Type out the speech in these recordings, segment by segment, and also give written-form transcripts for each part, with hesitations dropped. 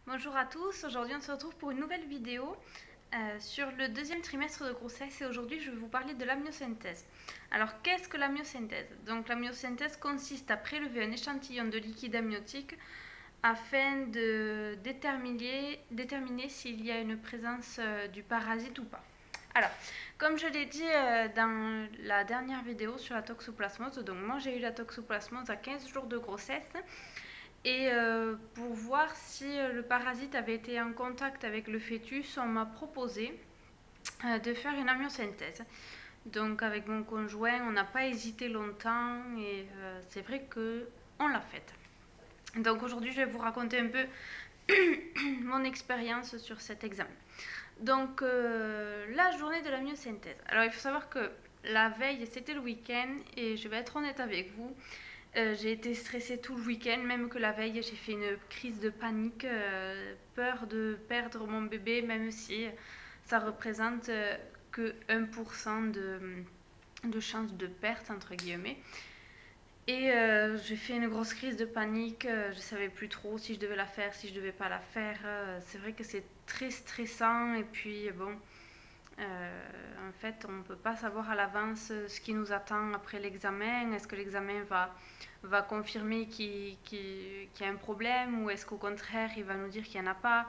Bonjour à tous, aujourd'hui on se retrouve pour une nouvelle vidéo sur le deuxième trimestre de grossesse et aujourd'hui je vais vous parler de l'amniosynthèse. Alors qu'est-ce que l'amniosynthèse? Donc l'amniosynthèse consiste à prélever un échantillon de liquide amniotique afin de déterminer s'il y a une présence du parasite ou pas. Alors, comme je l'ai dit dans la dernière vidéo sur la toxoplasmose, donc moi j'ai eu la toxoplasmose à 15 jours de grossesse et pour voir si le parasite avait été en contact avec le fœtus, on m'a proposé de faire une amniosynthèse. Donc avec mon conjoint, on n'a pas hésité longtemps et c'est vrai que on l'a faite. Donc aujourd'hui, je vais vous raconter un peu mon expérience sur cet examen. Donc la journée de la myosynthèse. Alors il faut savoir que la veille, c'était le week-end et je vais être honnête avec vous. J'ai été stressée tout le week-end, même que la veille, j'ai fait une crise de panique, peur de perdre mon bébé, même si ça représente que 1% de chance de perte, entre guillemets. Et j'ai fait une grosse crise de panique, je savais plus trop si je devais la faire, si je devais pas la faire. C'est vrai que c'est très stressant et puis bon, en fait on ne peut pas savoir à l'avance ce qui nous attend après l'examen. Est-ce que l'examen va confirmer qu'il y a un problème ou est-ce qu'au contraire il va nous dire qu'il n'y en a pas?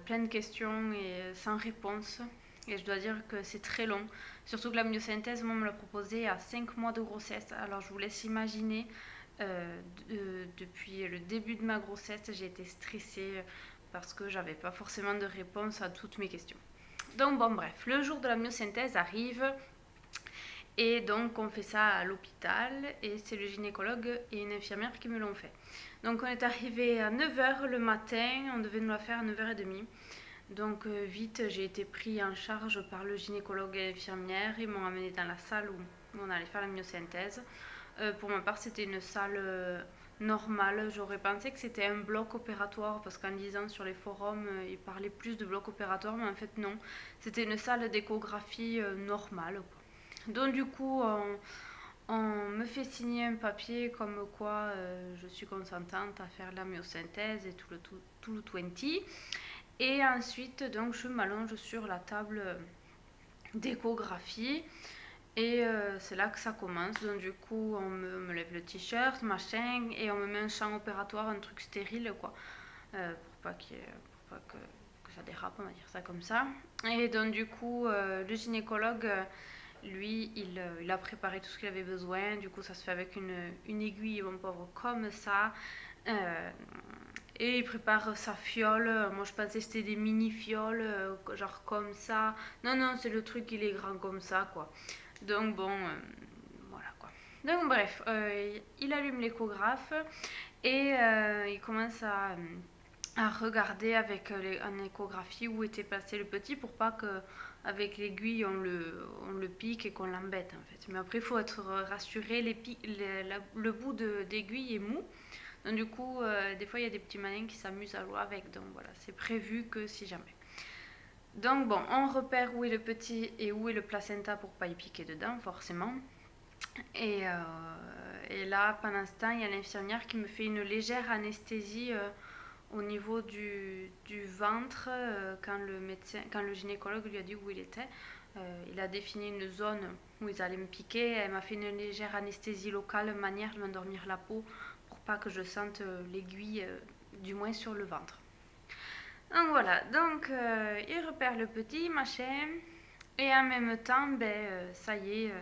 Plein de questions et sans réponse. Et je dois dire que c'est très long. Surtout que la myosynthèse, moi, on me l'a proposé à 5 mois de grossesse. Alors je vous laisse imaginer, depuis le début de ma grossesse, j'ai été stressée parce que j'avais pas forcément de réponse à toutes mes questions. Donc bon bref, le jour de la myosynthèse arrive et donc on fait ça à l'hôpital et c'est le gynécologue et une infirmière qui me l'ont fait. Donc on est arrivé à 9 h le matin, on devait nous la faire à 9 h 30. Donc vite, j'ai été pris en charge par le gynécologue et l'infirmière. Ils m'ont amené dans la salle où on allait faire la myosynthèse. Pour ma part, c'était une salle normale. J'aurais pensé que c'était un bloc opératoire parce qu'en lisant sur les forums, ils parlaient plus de bloc opératoire, mais en fait non. C'était une salle d'échographie normale, quoi. Donc du coup, on me fait signer un papier comme quoi je suis consentante à faire la myosynthèse et tout le 20. Et ensuite, donc, je m'allonge sur la table d'échographie. Et c'est là que ça commence. Donc, du coup, on me lève le t-shirt, machin, et on me met un champ opératoire, un truc stérile, quoi. Pour pas que ça dérape, on va dire ça comme ça. Et donc, du coup, le gynécologue, lui, il a préparé tout ce qu'il avait besoin. Du coup, ça se fait avec une aiguille, mon pauvre, comme ça. Euh, et il prépare sa fiole. Moi, je pensais que c'était des mini-fioles, genre comme ça. Non, non, c'est le truc, il est grand comme ça, quoi. Donc, bon, voilà, quoi. Donc, bref, il allume l'échographe et il commence à regarder avec en échographie où était passé le petit pour pas que avec l'aiguille on le pique et qu'on l'embête en fait. Mais après il faut être rassuré, le bout d'aiguille est mou. Donc du coup, des fois il y a des petits malins qui s'amusent à jouer avec. Donc voilà, c'est prévu que si jamais. Donc bon, on repère où est le petit et où est le placenta pour pas y piquer dedans forcément. Et là, pendant ce temps, il y a l'infirmière qui me fait une légère anesthésie au niveau du ventre quand le gynécologue lui a dit où il était. Il a défini une zone où ils allaient me piquer. Elle m'a fait une légère anesthésie locale, manière de m'endormir la peau pour pas que je sente l'aiguille, du moins sur le ventre. Donc voilà, donc il repère le petit machin et en même temps, ça y est,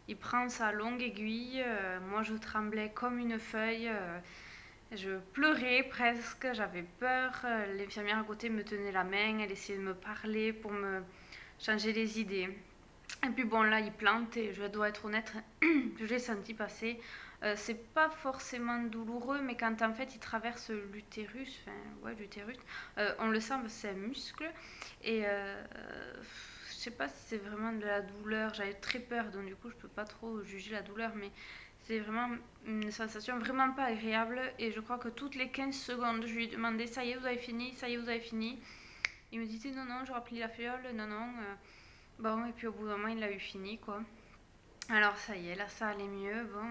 il prend sa longue aiguille. Moi je tremblais comme une feuille. Je pleurais presque, j'avais peur. L'infirmière à côté me tenait la main, elle essayait de me parler pour me changer les idées. Et puis bon, là, il plante et je dois être honnête, je l'ai senti passer. C'est pas forcément douloureux, mais quand en fait il traverse l'utérus, enfin, ouais, l'utérus, on le sent, c'est un muscle. Et je sais pas si c'est vraiment de la douleur, j'avais très peur, donc du coup, je peux pas trop juger la douleur, mais c'est vraiment une sensation vraiment pas agréable. Et je crois que toutes les 15 secondes, je lui demandais ça y est, vous avez fini, ça y est, vous avez fini. Il me disait non, non, je remplis la fiole, non, non. Bon, et puis au bout d'un moment, il l'a eu fini, quoi. Alors ça y est, là ça allait mieux. Bon,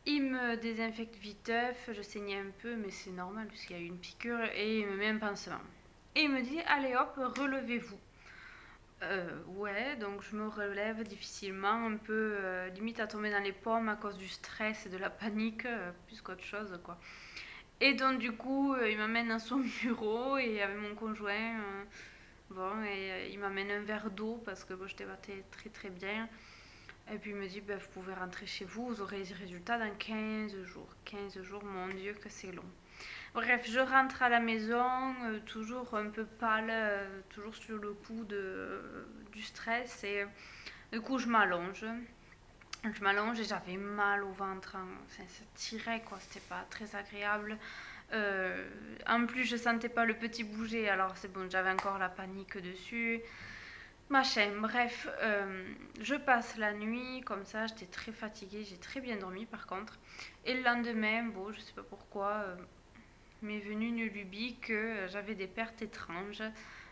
Il me désinfecte viteuf, je saignais un peu, mais c'est normal puisqu'il y a eu une piqûre, et il me met un pansement. Et il me dit, allez hop, relevez-vous. Ouais, donc je me relève difficilement, un peu limite à tomber dans les pommes à cause du stress et de la panique, plus qu'autre chose, quoi. Et donc du coup, il m'amène dans son bureau et avec mon conjoint, bon, et il m'amène un verre d'eau parce que bon, j'étais pas très très bien. Et puis il me dit, ben, vous pouvez rentrer chez vous, vous aurez les résultats dans 15 jours. 15 jours, mon Dieu, que c'est long. Bref, je rentre à la maison, toujours un peu pâle, toujours sur le coup du stress. Et du coup, je m'allonge. Je m'allonge et j'avais mal au ventre, hein. Ça tirait, quoi, c'était pas très agréable. En plus, je sentais pas le petit bouger, alors c'est bon, j'avais encore la panique dessus. Machin, bref, je passe la nuit comme ça, j'étais très fatiguée, j'ai très bien dormi par contre. Et le lendemain, bon, je sais pas pourquoi, m'est venue une lubie que j'avais des pertes étranges.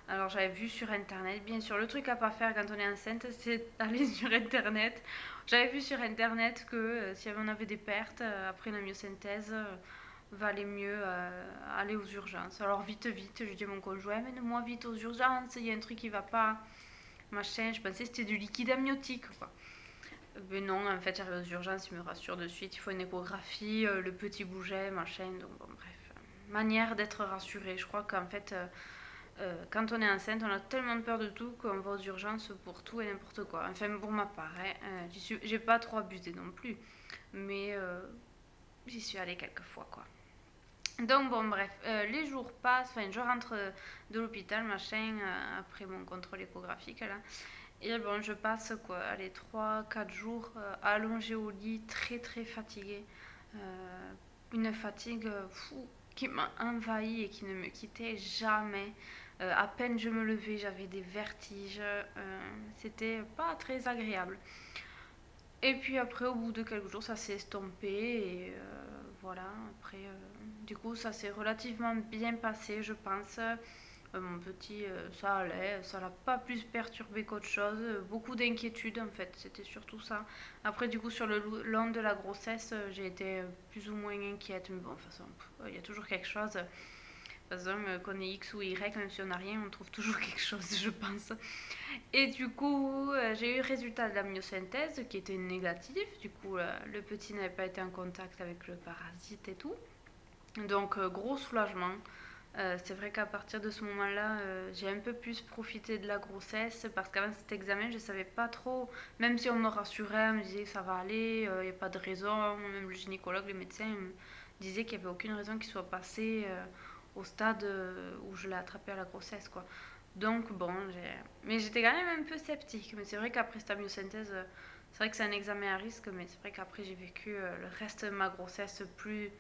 Alors j'avais vu sur internet, bien sûr, le truc à pas faire quand on est enceinte, c'est d'aller sur internet. J'avais vu sur internet que si on avait des pertes après la myosynthèse, valait mieux aller aux urgences. Alors vite, je dis à mon conjoint, mène-moi vite aux urgences, il y a un truc qui va pas, machin. Je pensais que c'était du liquide amniotique, quoi. Mais non, en fait, j'arrive aux urgences, ils me rassurent de suite, il faut une échographie, le petit bouget, machin, donc bon, bref. Manière d'être rassuré. Je crois qu'en fait, quand on est enceinte, on a tellement peur de tout qu'on va aux urgences pour tout et n'importe quoi. Enfin, pour ma part, hein, j'ai pas trop abusé non plus, mais j'y suis allée quelques fois, quoi. Donc bon, bref, les jours passent, enfin, je rentre de l'hôpital, machin, après mon contrôle échographique, là. Et bon, je passe, quoi, allez, 3 4 jours allongée au lit, très très fatiguée. Une fatigue fou qui m'a envahie et qui ne me quittait jamais. À peine je me levais, j'avais des vertiges. C'était pas très agréable. Et puis après, au bout de quelques jours, ça s'est estompé et voilà. Après, du coup, ça s'est relativement bien passé, je pense. Mon petit, ça allait, ça l'a pas plus perturbé qu'autre chose. Beaucoup d'inquiétude en fait, c'était surtout ça. Après, du coup, sur le long de la grossesse, j'ai été plus ou moins inquiète. Mais bon, de toute façon, il y a toujours quelque chose. De toute façon, qu'on ait X ou Y, même si on n'a rien, on trouve toujours quelque chose, je pense. Et du coup, j'ai eu le résultat de la myosynthèse qui était négatif. Du coup, le petit n'avait pas été en contact avec le parasite et tout. Donc, gros soulagement. C'est vrai qu'à partir de ce moment-là, j'ai un peu plus profité de la grossesse parce qu'avant cet examen, je ne savais pas trop, même si on me rassurait, on me disait que ça va aller, il n'y a pas de raison, même le gynécologue, les médecins me disaient qu'il n'y avait aucune raison qu'il soit passé au stade où je l'ai attrapé à la grossesse, quoi. Donc bon, mais j'étais quand même un peu sceptique. Mais c'est vrai qu'après cette myosynthèse, c'est vrai que c'est un examen à risque, mais c'est vrai qu'après j'ai vécu le reste de ma grossesse plus,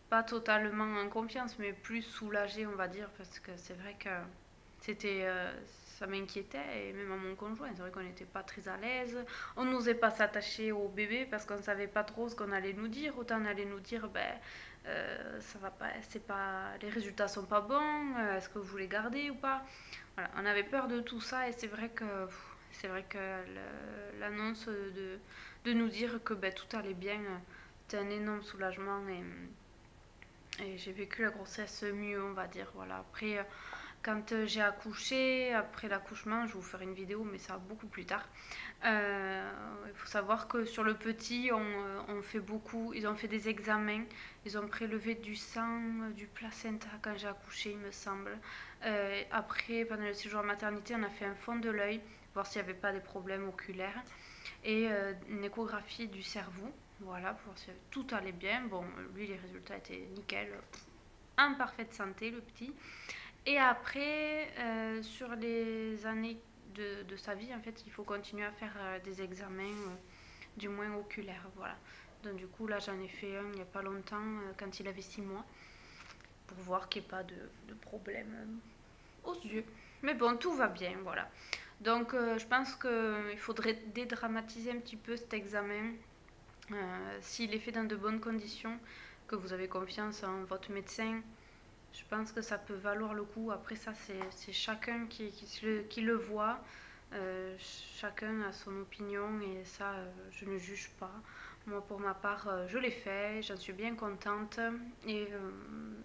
pas totalement en confiance, mais plus soulagée, on va dire, parce que c'est vrai que c'était, ça m'inquiétait, et même à mon conjoint, c'est vrai qu'on n'était pas très à l'aise, on n'osait pas s'attacher au bébé parce qu'on ne savait pas trop ce qu'on allait nous dire, autant on allait nous dire, ben, ça va pas, c'est pas, les résultats sont pas bons, est-ce que vous voulez garder ou pas? Voilà, on avait peur de tout ça, et c'est vrai que l'annonce de nous dire que ben, tout allait bien, c'était un énorme soulagement, et j'ai vécu la grossesse mieux, on va dire. Voilà. Après, quand j'ai accouché, après l'accouchement, je vais vous faire une vidéo, mais ça beaucoup plus tard. Il faut savoir que sur le petit, on fait beaucoup. Ils ont fait des examens. Ils ont prélevé du sang, du placenta quand j'ai accouché, il me semble. Après, pendant le séjour en maternité, on a fait un fond de l'œil, voir s'il n'y avait pas des problèmes oculaires. Et une échographie du cerveau. Voilà, pour voir si tout allait bien. Bon, lui, les résultats étaient nickel. En parfaite santé, le petit. Et après, sur les années de sa vie, en fait, il faut continuer à faire des examens, du moins oculaires. Voilà. Donc, du coup, là, j'en ai fait un il n'y a pas longtemps, quand il avait 6 mois, pour voir qu'il n'y ait pas de problème aux yeux. Mais bon, tout va bien, voilà. Donc, je pense qu'il faudrait dédramatiser un petit peu cet examen. S'il est fait dans de bonnes conditions, que vous avez confiance en votre médecin, je pense que ça peut valoir le coup. Après ça, c'est chacun qui le voit. Chacun a son opinion et ça, je ne juge pas. Moi pour ma part je l'ai fait, j'en suis bien contente et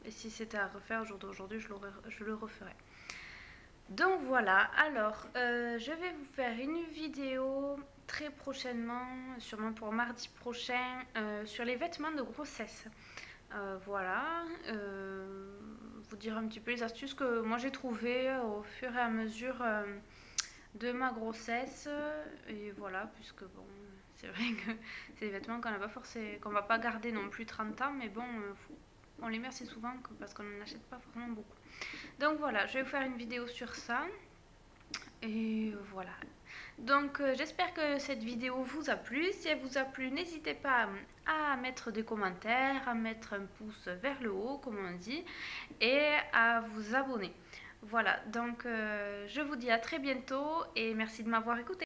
si c'était à refaire au jour d'aujourd'hui je le referais. Donc voilà, alors je vais vous faire une vidéo très prochainement, sûrement pour mardi prochain, sur les vêtements de grossesse. Voilà, vous dire un petit peu les astuces que moi j'ai trouvées au fur et à mesure de ma grossesse. Et voilà, puisque bon, c'est vrai que c'est des vêtements qu'on n'a pas forcément, qu'on va pas garder non plus 30 ans, mais bon, on les met assez souvent parce qu'on n'en achète pas forcément beaucoup. Donc voilà, je vais vous faire une vidéo sur ça. Et voilà. Donc j'espère que cette vidéo vous a plu. Si elle vous a plu, n'hésitez pas à mettre des commentaires, à mettre un pouce vers le haut, comme on dit, et à vous abonner. Voilà, donc je vous dis à très bientôt et merci de m'avoir écouté.